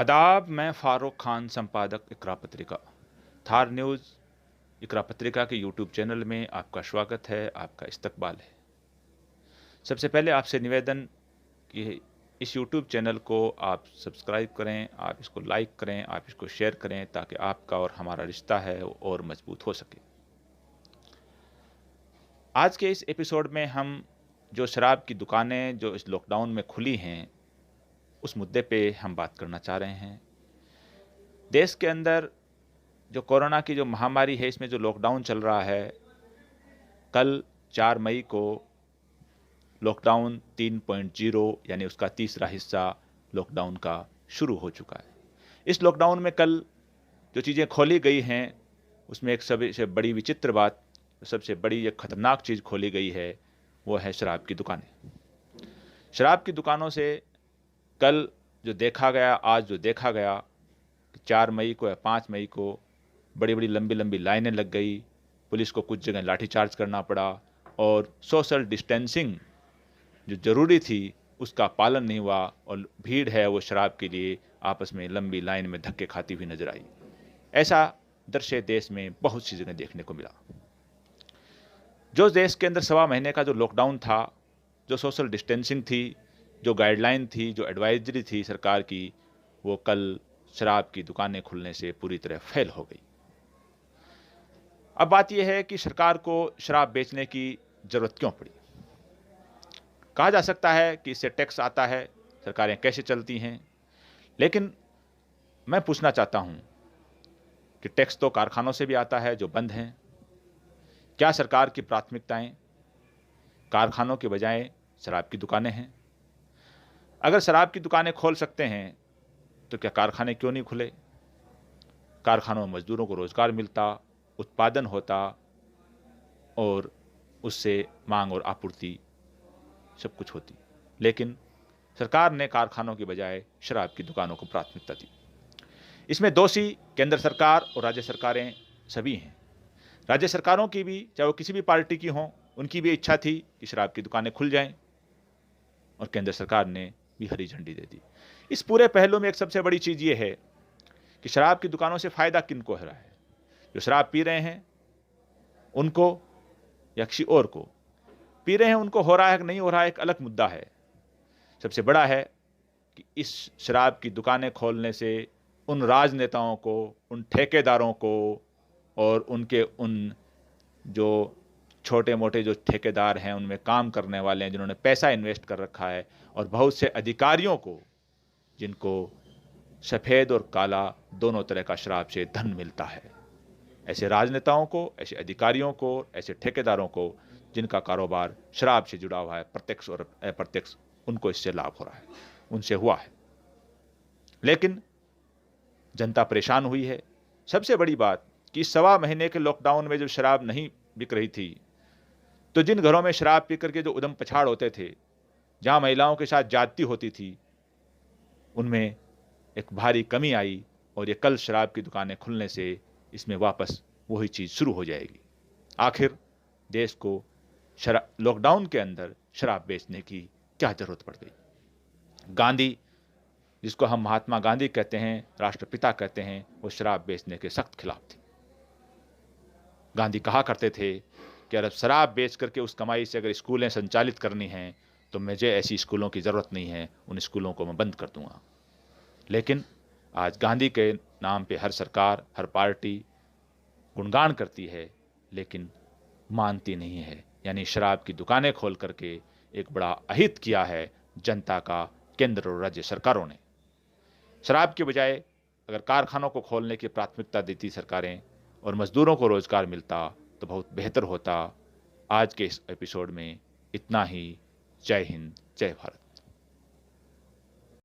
आदाब। मैं फ़ारूक खान, संपादक इकरा पत्रिका। थार न्यूज़ इकरा पत्रिका के यूट्यूब चैनल में आपका स्वागत है, आपका इस्तकबाल है। सबसे पहले आपसे निवेदन कि इस यूट्यूब चैनल को आप सब्सक्राइब करें, आप इसको लाइक करें, आप इसको शेयर करें, ताकि आपका और हमारा रिश्ता है वो और मजबूत हो सके। आज के इस एपिसोड में हम जो शराब की दुकानें जो इस लॉकडाउन में खुली हैं, उस मुद्दे पे हम बात करना चाह रहे हैं। देश के अंदर जो कोरोना की जो महामारी है, इसमें जो लॉकडाउन चल रहा है, कल 4 मई को लॉकडाउन 3.0 यानी उसका तीसरा हिस्सा लॉकडाउन का शुरू हो चुका है। इस लॉकडाउन में कल जो चीज़ें खोली गई हैं, उसमें एक सबसे बड़ी विचित्र बात, सबसे बड़ी एक ख़तरनाक चीज़ खोली गई है, वो है शराब की दुकानें। शराब की दुकानों से कल जो देखा गया, आज जो देखा गया, 4 मई को या 5 मई को बड़ी बड़ी लंबी लंबी लाइनें लग गई। पुलिस को कुछ जगह लाठीचार्ज करना पड़ा और सोशल डिस्टेंसिंग जो ज़रूरी थी उसका पालन नहीं हुआ और भीड़ है वो शराब के लिए आपस में लंबी लाइन में धक्के खाती हुई नजर आई। ऐसा दृश्य देश में बहुत सी जगह देखने को मिला। जो देश के अंदर 1.25 महीने का जो लॉकडाउन था, जो सोशल डिस्टेंसिंग थी, जो गाइडलाइन थी, जो एडवाइजरी थी सरकार की, वो कल शराब की दुकानें खुलने से पूरी तरह फेल हो गई। अब बात यह है कि सरकार को शराब बेचने की ज़रूरत क्यों पड़ी। कहा जा सकता है कि इससे टैक्स आता है, सरकारें कैसे चलती हैं, लेकिन मैं पूछना चाहता हूं कि टैक्स तो कारखानों से भी आता है जो बंद हैं। क्या सरकार की प्राथमिकताएं कारखानों के बजाय शराब की दुकानें हैं? अगर शराब की दुकानें खोल सकते हैं तो क्या कारखाने क्यों नहीं खुले? कारखानों में मजदूरों को रोजगार मिलता, उत्पादन होता और उससे मांग और आपूर्ति सब कुछ होती। लेकिन सरकार ने कारखानों की बजाय शराब की दुकानों को प्राथमिकता दी। इसमें दोषी केंद्र सरकार और राज्य सरकारें सभी हैं। राज्य सरकारों की भी, चाहे वो किसी भी पार्टी की हों, उनकी भी इच्छा थी कि शराब की दुकानें खुल जाएं और केंद्र सरकार ने भी हरी झंडी दे दी। इस पूरे पहलू में एक सबसे बड़ी चीज़ ये है कि शराब की दुकानों से फ़ायदा किनको हो रहा है? जो शराब पी रहे हैं उनको या किसी और को? पी रहे हैं उनको हो रहा है कि नहीं हो रहा है, एक अलग मुद्दा है। सबसे बड़ा है कि इस शराब की दुकानें खोलने से उन राजनेताओं को, उन ठेकेदारों को और उनके उन जो छोटे मोटे जो ठेकेदार हैं, उनमें काम करने वाले हैं, जिन्होंने पैसा इन्वेस्ट कर रखा है, और बहुत से अधिकारियों को, जिनको सफ़ेद और काला दोनों तरह का शराब से धन मिलता है, ऐसे राजनेताओं को, ऐसे अधिकारियों को, ऐसे ठेकेदारों को जिनका कारोबार शराब से जुड़ा हुआ है, प्रत्यक्ष और अप्रत्यक्ष, उनको इससे लाभ हो रहा है, उनसे हुआ है। लेकिन जनता परेशान हुई है। सबसे बड़ी बात कि 1.25 महीने के लॉकडाउन में जब शराब नहीं बिक रही थी, तो जिन घरों में शराब पी करके जो उधम पछाड़ होते थे, जहां महिलाओं के साथ ज्यादती होती थी, उनमें एक भारी कमी आई और ये कल शराब की दुकानें खुलने से इसमें वापस वही चीज़ शुरू हो जाएगी। आखिर देश को लॉकडाउन के अंदर शराब बेचने की क्या जरूरत पड़ गई? गांधी, जिसको हम महात्मा गांधी कहते हैं, राष्ट्रपिता कहते हैं, वो शराब बेचने के सख्त खिलाफ थे। गांधी कहा करते थे कि अगर शराब बेच करके उस कमाई से अगर स्कूलें संचालित करनी हैं तो मुझे ऐसी स्कूलों की ज़रूरत नहीं है, उन स्कूलों को मैं बंद कर दूंगा। लेकिन आज गांधी के नाम पे हर सरकार, हर पार्टी गुणगान करती है, लेकिन मानती नहीं है। यानी शराब की दुकानें खोल करके एक बड़ा अहित किया है जनता का केंद्र और राज्य सरकारों ने। शराब के बजाय अगर कारखानों को खोलने की प्राथमिकता देती सरकारें और मजदूरों को रोजगार मिलता तो बहुत बेहतर होता। आज के इस एपिसोड में इतना ही। जय हिंद, जय भारत।